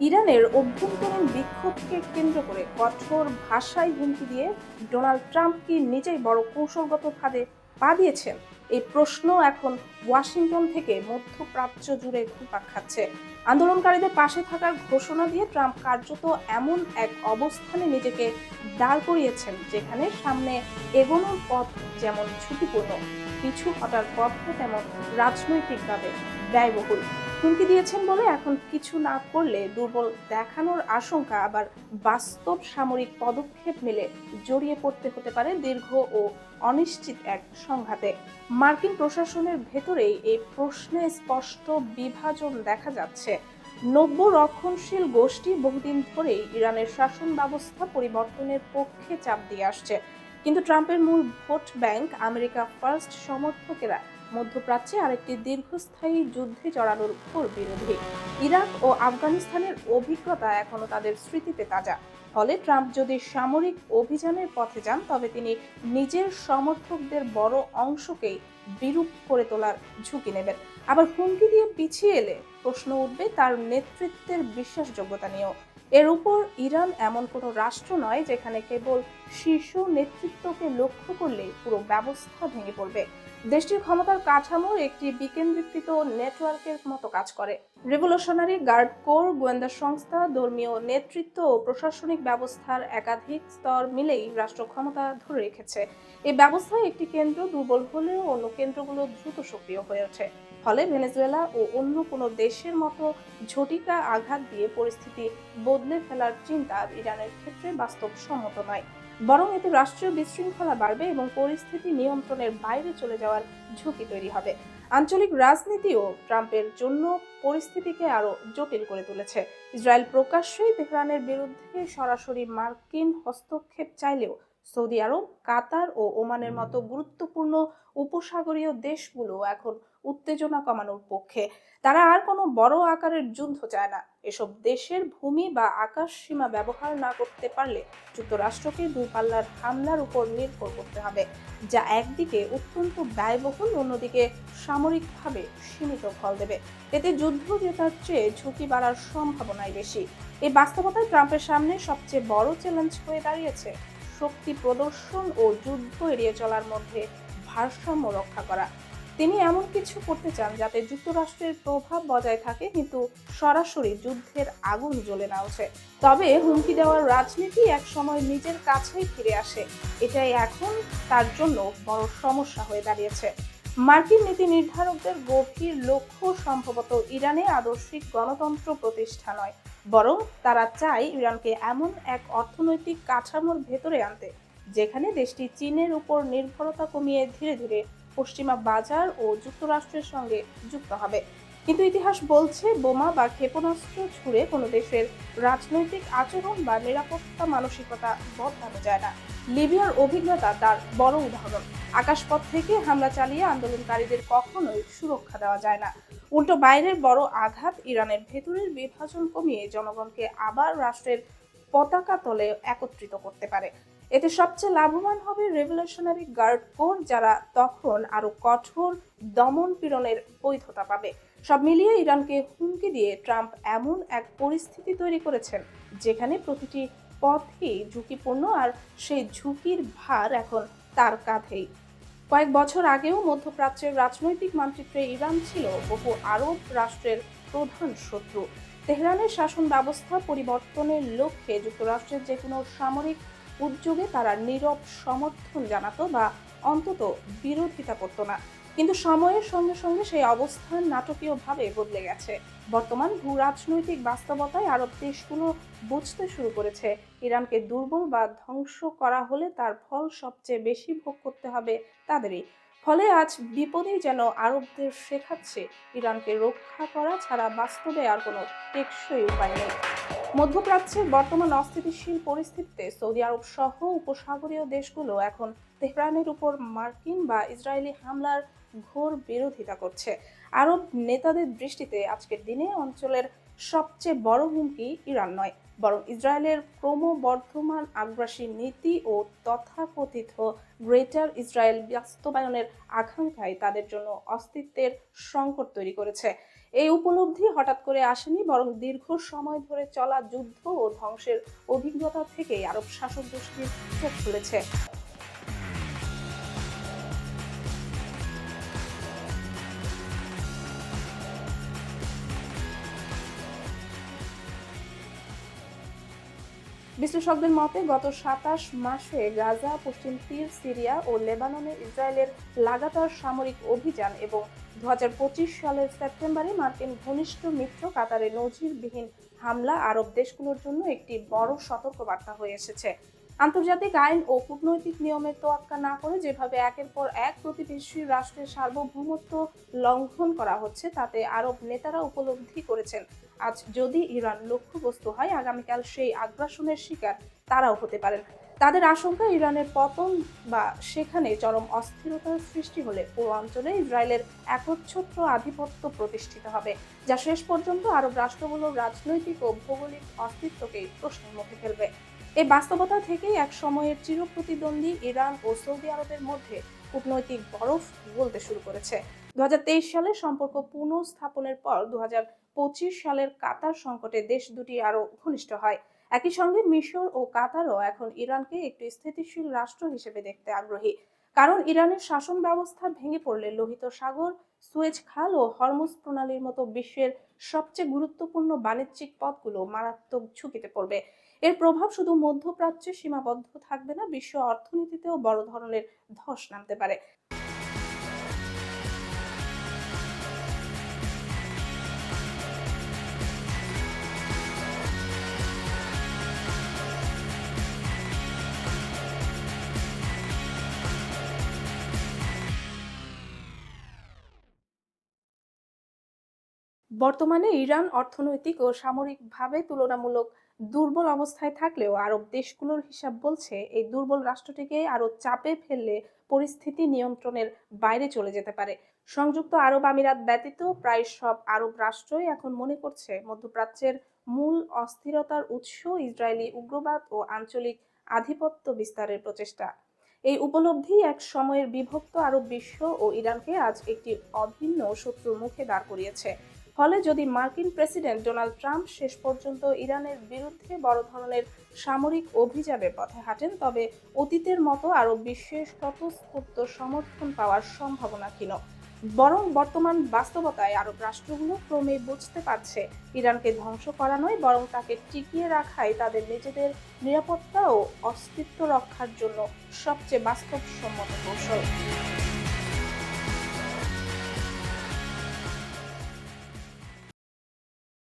ইরানের অভ্যন্তরীণ বিক্ষোভকে কেন্দ্র করে কঠোর ভাষায় হুমকি দিয়ে ডোনাল্ড ট্রাম্প কি নিজেই বড় কৌশলগত ফাঁদে পা দিয়েছেন? এই প্রশ্ন এখন ওয়াশিংটন থেকে মধ্যপ্রাচ্য জুড়ে ঘুরপাক খাচ্ছে। আন্দোলনকারীদের পাশে থাকার ঘোষণা দিয়ে ট্রাম্প কার্যত এমন এক অবস্থানে নিজেকে দাঁড় করিয়েছেন যেখানে সামনে এগোনোর পথ যেমন ঝুঁকিপূর্ণ, পিছু হটার পথও তেমন রাজনৈতিকভাবে ব্যয়বহুল। হুমকি দিয়েছেন বলে এখন কিছু না করলে দুর্বল দেখানোর আশঙ্কা, আবার বাস্তব সামরিক পদক্ষেপ নিলে জড়িয়ে পড়তে হতে পারে দীর্ঘ ও অনিশ্চিত এক সংঘাতে। মার্কিন প্রশাসনের ভেতরেই এই প্রশ্নে স্পষ্ট বিভাজন দেখা যাচ্ছে। নব্য রক্ষণশীল গোষ্ঠী বহুদিন ধরেই ইরানের শাসন ব্যবস্থা পরিবর্তনের পক্ষে চাপ দিয়ে আসছে, কিন্তু ট্রাম্পের মূল ভোট ব্যাংক আমেরিকা ফার্স্ট সমর্থকেরা মধ্যপ্রাচ্যে আরেকটি দীর্ঘস্থায়ী যুদ্ধে জড়ানোর উপর বিরোধী। ইরাক ও আফগানিস্তানের অভিজ্ঞতা এখনো তাদের স্মৃতিতে তাজা। ফলে ট্রাম্প যদি সামরিক অভিযানের পথে যান, তবে তিনি নিজের সমর্থকদের বড় অংশকেই বিরূপ করে তোলার ঝুঁকি নেবেন। আবার হুমকি দিয়ে পিছিয়ে এলে প্রশ্ন উঠবে তার নেতৃত্বের বিশ্বাসযোগ্যতা নিয়েও। এর উপর ইরান এমন কোনো রাষ্ট্র নয় যেখানে কেবল শীর্ষ নেতৃত্বকে লক্ষ্য করলে পুরো ব্যবস্থা ভেঙে পড়বে। দেশটির ক্ষমতার কাঠামোর একটি বিকেন্দ্রীকৃত নেটওয়ার্কের মতো কাজ করে। রেভলিউশনারি গার্ড কোর, গোয়েন্দা সংস্থা, ধর্মীয় নেতৃত্ব ও প্রশাসনিক ব্যবস্থার একাধিক স্তর মিলেই রাষ্ট্র ক্ষমতা ধরে রেখেছে। এই ব্যবস্থায় একটি কেন্দ্র দুর্বল হলেও অন্য কেন্দ্রগুলো দ্রুত সক্রিয় হয়ে ওঠে। ফলে ভেনেজুয়েলা ও অন্য কোনো দেশের মতো ঝটিকা আঘাত দিয়ে পরিস্থিতি বদলে ফেলার চিন্তা ইরানের ক্ষেত্রে বাস্তবসম্মত নয়। বরং এতে রাষ্ট্রীয় বিশৃঙ্খলা বাড়বে এবং পরিস্থিতি নিয়ন্ত্রণের বাইরে চলে যাওয়ার ঝুঁকি তৈরি হবে। আঞ্চলিক রাজনীতিও ট্রাম্পের জন্য পরিস্থিতিকে আরো জটিল করে তুলেছে। ইসরায়েল প্রকাশ্যেই তেহরানের বিরুদ্ধে সরাসরি মার্কিন হস্তক্ষেপ চাইলেও সৌদি আরব, কাতার ও ওমানের মতো গুরুত্বপূর্ণ উপসাগরীয় দেশগুলো এখন উত্তেজনা কমানোর পক্ষে। তারা আর কোনো বড় আকারের যুদ্ধ চায় না। এসব দেশের ভূমি বা আকাশ সীমা ব্যবহার না করতে পারলে যুক্তরাষ্ট্রকে দূরপাল্লার হামলার উপর নির্ভর করতে হবে, যা একদিকে অত্যন্ত ব্যয়বহুল, অন্যদিকে সামরিকভাবে সীমিত ফল দেবে। এতে যুদ্ধ জেতার চেয়ে ঝুঁকি বাড়ার সম্ভাবনাই বেশি। এই বাস্তবতায় ট্রাম্পের সামনে সবচেয়ে বড় চ্যালেঞ্জ হয়ে দাঁড়িয়েছে শক্তি প্রদর্শন ও যুদ্ধ এড়িয়ে চলার মধ্যে ভারসাম্য রক্ষা করা। তিনি এমন কিছু করতে চান যাতে যুক্তরাষ্ট্রের প্রভাব বজায় থাকে, কিন্তু সরাসরি যুদ্ধের আগুন জ্বলে না ওঠে। তবে হুমকি দেওয়ার রাজনীতি একসময় নিজের কাছেই ফিরে আসে, এটাই এখন তার জন্য বড় সমস্যা হয়ে দাঁড়িয়েছে। মার্কিন নীতি নির্ধারকদের গভীর লক্ষ্য সম্ভবত ইরানে আদর্শিক গণতন্ত্র প্রতিষ্ঠা নয়, বরং তারা চায় ইরানকে এমন এক অর্থনৈতিক কাঠামোর ভেতরে আনতে যেখানে দেশটি চীনের উপর নির্ভরতা কমিয়ে ধীরে ধীরে পশ্চিমা বাজার ও যুক্তরাষ্ট্রের সঙ্গে যুক্ত হবে। কিন্তু ইতিহাস বলছে, বোমা বা ক্ষেপণাস্ত্র ছুড়ে কোনো দেশের রাজনৈতিক আচরণ বা নিরাপত্তা মানসিকতা বদলানো যায় না। লিবিয়ার অভিজ্ঞতা তার বড় উদাহরণ। আকাশপথ থেকে হামলা চালিয়ে আন্দোলনকারীদের কখনোই সুরক্ষা দেওয়া যায় না। উল্টো বাইরের বড় আঘাত ইরানের ভেতরের বিভাজন কমিয়ে জনগণকে আবার রাষ্ট্রের পতাকা তলে একত্রিত করতে পারে। এতে সবচেয়ে লাভবান হবে রেভলিউশনারি গার্ড কোর, যারা তখন আরো কঠোর দমন পীড়নের বৈধতা পাবে। সব মিলিয়ে ইরানকে হুমকি দিয়ে ট্রাম্প এমন এক পরিস্থিতি তৈরি করেছেন যেখানে প্রতিটি পথই ঝুঁকিপূর্ণ, আর সেই ঝুঁকির ভার এখন তার কাঁধেই। কয়েক বছর আগেও মধ্যপ্রাচ্যের রাজনৈতিক মানচিত্রে ইরান ছিল বহু আরব রাষ্ট্রের প্রধান শত্রু। তেহরানের শাসন ব্যবস্থা পরিবর্তনের লক্ষ্যে যুক্তরাষ্ট্রের যে কোনো সামরিক উদ্যোগে তারা নীরব সমর্থন জানাতো বা অন্তত বিরোধিতা করতো না। কিন্তু সময়ের সঙ্গে সঙ্গে সেই অবস্থান নাটকীয়ভাবে বদলে গেছে। বর্তমান ভূ রাজনৈতিক বাস্তবতায় আরব দেশগুলো বুঝতে শুরু করেছে, ইরানকে দুর্বল বা ধ্বংস করা হলে তার ফল সবচেয়ে বেশি ভোগ করতে হবে তাদেরই। ফলে আজ বিপদেই যেন আরবদের শেখাচ্ছে ইরানকে রক্ষা করা ছাড়া বাস্তবে আর কোনো টেকসই উপায় নেই। মধ্যপ্রাচ্যের বর্তমান অস্থিতিশীল পরিস্থিতিতে সৌদি আরব সহ উপসাগরীয় দেশগুলো এখন তেহরানের উপর মার্কিন বা ইসরায়েলি হামলার ঘোর বিরোধিতা করছে। আরব নেতাদের দৃষ্টিতে আজকের দিনে অঞ্চলের সবচেয়ে বড় হুমকি ইরান নয়, বরং ইসরায়েলের ক্রমবর্ধমান আগ্রাসী নীতি ও তথাকথিত গ্রেটার ইসরায়েল বাস্তবায়নের আকাঙ্ক্ষাই তাদের জন্য অস্তিত্বের সংকট তৈরি করেছে। এই উপলব্ধি হঠাৎ করে আসেনি, বরং দীর্ঘ সময় ধরে চলা যুদ্ধ ও ধ্বংসের অভিজ্ঞতা থেকেই আরব শাসক গোষ্ঠীর চোখ খুলেছে। বিশ্লেষকদের মতে গত ২৭ মাসে গাজা, পশ্চিম তীর, সিরিয়া ও লেবাননে ইসরায়েলের লাগাতার সামরিক অভিযান এবং ২০২৫ সালের সেপ্টেম্বরে মার্কিন ঘনিষ্ঠ মিত্র কাতারে নজিরবিহীন হামলা আরব দেশগুলোর জন্য একটি বড় সতর্কবার্তা হয়ে এসেছে। আন্তর্জাতিক আইন ও কূটনৈতিক নিয়মের তোয়াক্কা না করে যেভাবে একের পর এক প্রতিবেশী রাষ্ট্রের সার্বভৌমত্ব লঙ্ঘন করা হচ্ছে, তাতে আরব নেতারা উপলব্ধি করেছেন আজ যদি ইরান লক্ষ্যবস্তু হয়, আগামীকাল সেই আগ্রাসনের শিকার তারাও হতে পারেন। তাদের আশঙ্কা, ইরানের পতন বা সেখানে চরম অস্থিরতার সৃষ্টি হলে পুরো অঞ্চলে ইসরায়েলের একচ্ছত্র আধিপত্য প্রতিষ্ঠিত হবে, যা শেষ পর্যন্ত আরব রাষ্ট্রগুলোর রাজনৈতিক ও ভৌগোলিক অস্তিত্বকেই প্রশ্নের মুখে ফেলবে। এই বাস্তবতা থেকেই এক সময়ের চিরপ্রতিদ্বন্দ্বী ইরান ও সৌদি আরবের মধ্যে কূটনৈতিক বরফ গলতে শুরু করেছে। ২০২৩ সালে সম্পর্ক পুনঃস্থাপনের পর ২০২৫ সালের কাতার সংকটে দেশ দুটি আরো ঘনিষ্ঠ হয়। একই সঙ্গে মিশর ও কাতারও এখন ইরানকে একটি স্থিতিশীল রাষ্ট্র হিসেবে দেখতে আগ্রহী, কারণ ইরানের শাসন ব্যবস্থা ভেঙে পড়লে লোহিত সাগর, সুয়েজ খাল ও হরমুজ প্রণালীর মতো বিশ্বের সবচেয়ে গুরুত্বপূর্ণ বাণিজ্যিক পথগুলো মারাত্মক ঝুঁকিতে পড়বে। এর প্রভাব শুধু মধ্যপ্রাচ্যে সীমাবদ্ধ থাকবে না, বিশ্ব অর্থনীতিতেও বড় ধরনের ধস নামতে পারে। বর্তমানে ইরান অর্থনৈতিক ও সামরিকভাবে তুলনামূলক দুর্বল অবস্থায় থাকলেও আরব দেশগুলোর হিসাব বলছে এই দুর্বল রাষ্ট্রটিকে আরো চাপে ফেললে পরিস্থিতি নিয়ন্ত্রণের বাইরে চলে যেতে পারে। সংযুক্ত আরব আমিরাত ব্যতীত প্রায় সব আরব রাষ্ট্রই এখন মনে করছে মধ্যপ্রাচ্যের মূল অস্থিরতার উৎস ইসরায়েলি উগ্রবাদ ও আঞ্চলিক আধিপত্য বিস্তারের প্রচেষ্টা। এই উপলব্ধি এক সময়ের বিভক্ত আরব বিশ্ব ও ইরানকে আজ একটি অভিন্ন শত্রুর মুখে দাঁড় করিয়েছে। ফলে যদি মার্কিন প্রেসিডেন্ট ডোনাল্ড ট্রাম্প শেষ পর্যন্ত ইরানের বিরুদ্ধে বড় ধরনের সামরিক অভিযানের পথে হাঁটেন, তবে অতীতের মতো আরব বিশ্বের স্বতঃস্ফূর্ত সমর্থন পাওয়ার সম্ভাবনা ক্ষীণ। বরং বর্তমান বাস্তবতায় আরব রাষ্ট্রগুলো ক্রমে বুঝতে পারছে ইরানকে ধ্বংস করা নয়, বরং তাকে টিকিয়ে রাখাই তাদের নিজেদের নিরাপত্তা ও অস্তিত্ব রক্ষার জন্য সবচেয়ে বাস্তবসম্মত কৌশল।